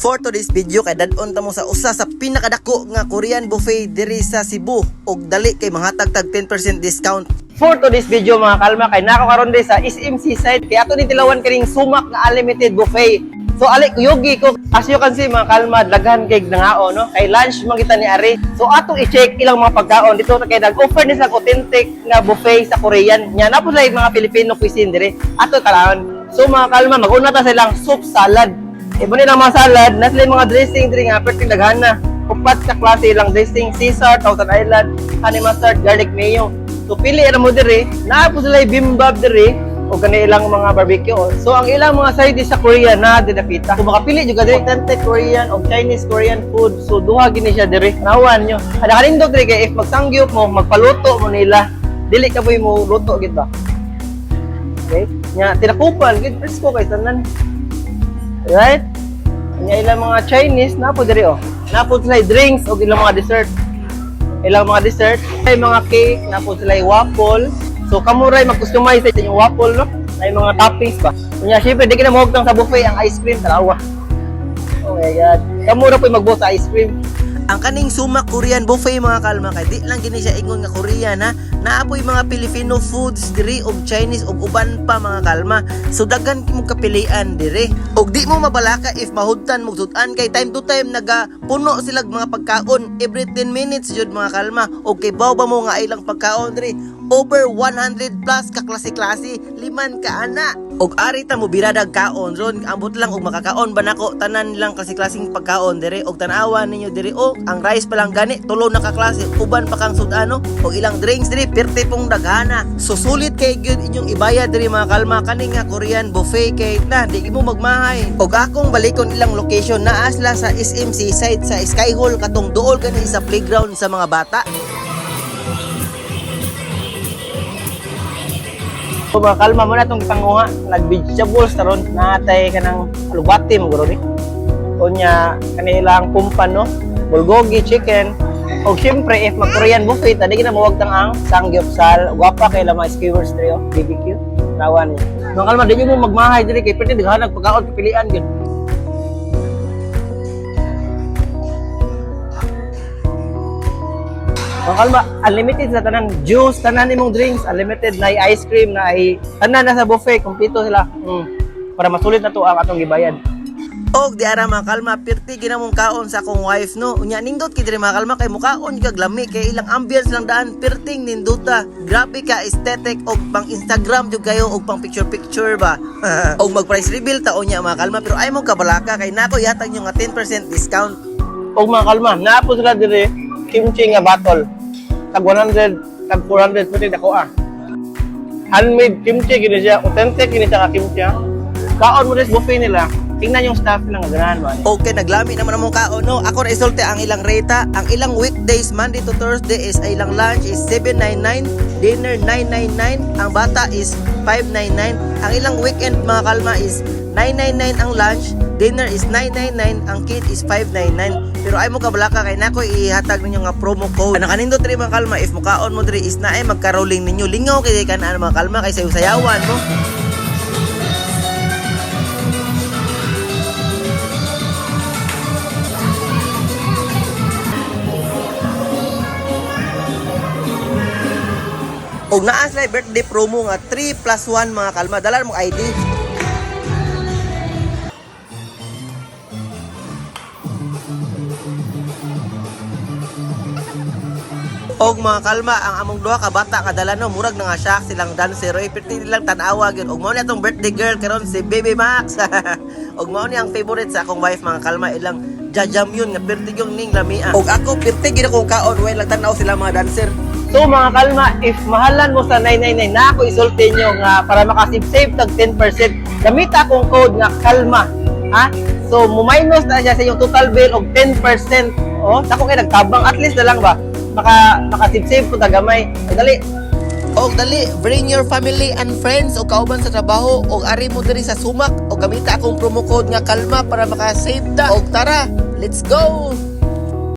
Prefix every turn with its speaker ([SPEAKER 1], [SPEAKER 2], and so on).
[SPEAKER 1] For today's video kay dadon ta mo sa usa sa pinakadako nga Korean buffet diri sa Cebu og dali kay manghatag tag 10% discount.
[SPEAKER 2] For today's video mga kalma kay nako karon di sa SMC side kay ato ni tilawan kaning sumak nga unlimited buffet. So ali kuyogi ko as you can see mga kalma daghan kay nangao no kay lunch man kita ni Ari. So atong i-check ilang mga pagkaon dito kay nag-offer ni sa authentic nga buffet sa Korean. Nya na po sa mga Filipino cuisine dire. Ato talahon. So mga kalma mag-una ta silang soup salad. Ibo ni mga salad, na sila mga dressing diri nga perting daghan na. Upat ka klase lang dressing, Caesar, Thousand Island, honey mustard, garlic mayo. So pili ra mo diri, naa po sila bimbab diri o kani ilang mga barbecue. So ang ilang mga side dish sa Korean na dinapita. So makapili jud ka diri authentic Korean o Chinese Korean food. So duha gini siya diri. Nawan nyo. Ada kanindot diri kay if magsangyup mo, magpaluto mo nila. Dili ka boy mo luto gid ba. Okay? Nya tinakupan gid presko kay tanan. Right? Nya ilang mga Chinese na po diri oh. Na po sila drinks o ilang mga dessert. Ilang mga dessert, ay mga cake, na po sila waffle. So kamuray mag-customize sa inyong waffle no. Ay mga toppings pa. Kunya syempre di ka na mahugtang sa buffet ang ice cream talawa. Oh my god. Kamura po magbuo sa ice cream.
[SPEAKER 1] Ang kaning sumak Korean buffet mga kalma kay di lang gini siya ingon nga Korean ha. Naapoy mga Filipino foods diri og Chinese og uban pa mga kalma. So daghan mo kapilian diri. Og di mo mabalaka if mahudtan mo sudan kay time to time nagapuno sila mga pagkaon every 10 minutes jud mga kalma. Og kay baw ba mo nga ilang pagkaon diri over 100 plus ka klase-klase liman ka ana. Og ari ta mo biradag kaon ron ambot lang og makakaon ba nako tanan lang klase-klaseng pagkaon diri og tan-awa ninyo diri og ang rice pa lang gani tulo na ka klase uban pa kang sudano og ilang drinks diri perti pong daghana. So sulit kay gyud inyong ibayad diri mga kalma kani nga Korean buffet kay na di mo magmahay. Og akong balikon ilang location naa sila sa SMC side sa Sky Hall katong duol gani sa playground sa mga bata.
[SPEAKER 2] So mga kalma mo na itong ipanguha, nag-vegetables taron, natay ka ng alubati mo guro ni. O niya, kanilang kumpan no, bulgogi, chicken. O siyempre, if mag-Korean buffet, tadi ka na mawagtang ang sangyupsal, guwapa kay mga skewers diri, BBQ, nawan niya. Mga kalma, di mo magmahay diri kay pwede daghan pagkaon pipilian gyud. Mga kalma, unlimited sa tanan juice, tanan imong drinks, unlimited na ice cream, na tanan na sa buffet, kumpleto sila. Para masulit na to ang atong gibayad.
[SPEAKER 1] Og di ara mga kalma, pirti ginamong kaon sa akong wife no. Unya nindot kay diri mga kalma kay mukaon kag lami kay ilang ambience lang daan pirting ninduta. Grabe ka aesthetic og pang Instagram jud kayo og pang picture ba. Og mag price reveal ta unya mga kalma pero ay mo kabalaka kay nako yatag nyo nga 10% discount.
[SPEAKER 2] Og mga kalma, naapo sila diri kimchi nga bottle. Tag 100, tag 400 pwede dako ah. Handmade kimchi gini siya, authentic gini siya ka kimchi. Kaon mo rin buffet nila. Tingnan yung staff lang ganahan man.
[SPEAKER 1] Okay, naglami naman ang mong kaon no. Ako na isulti ang ilang reta. Ang ilang weekdays Monday to Thursday is ay ilang lunch is 799, dinner 999, ang bata is 599. Ang ilang weekend mga kalma is 999 ang lunch, dinner is 999, ang kid is 599. Pero ay mo kabalaka kay nako ihatag ninyo nga promo code. Ano kanindot diri mga kalma if mukaon mo diri is na ay magka-rolling ninyo. Lingaw kay kanaan mga kalma kay sayaw-sayawan mo. Og naa sila birthday promo nga 3+1 mga kalma. Dala mo ID. Og mga kalma, ang among duha ka bata kadala no murag na nga siya silang dancer oy pirti nilang tan-awa gyud. Og mao ni atong birthday girl karon si Baby Max. Og mao ni ang favorite sa akong wife mga kalma ilang jajamyon nga pirti yung ning lamia. Og ako pirti gid akong kaon way lang tan-aw sila mga dancer.
[SPEAKER 2] So mga kalma, if mahalan mo sa 999 na ako isulti nyo nga para makasave tag 10%, gamit akong code nga kalma. Ha? So muminus na siya sa yung total bill og 10%. Oh, sako kay nagtabang at least na lang ba? Makasave po tagamay. Ay dali.
[SPEAKER 1] Og dali, bring your family and friends o kauban sa trabaho og ari mo diri sa sumak o gamita akong promo code nga kalma para makasave ta. Og tara, let's go.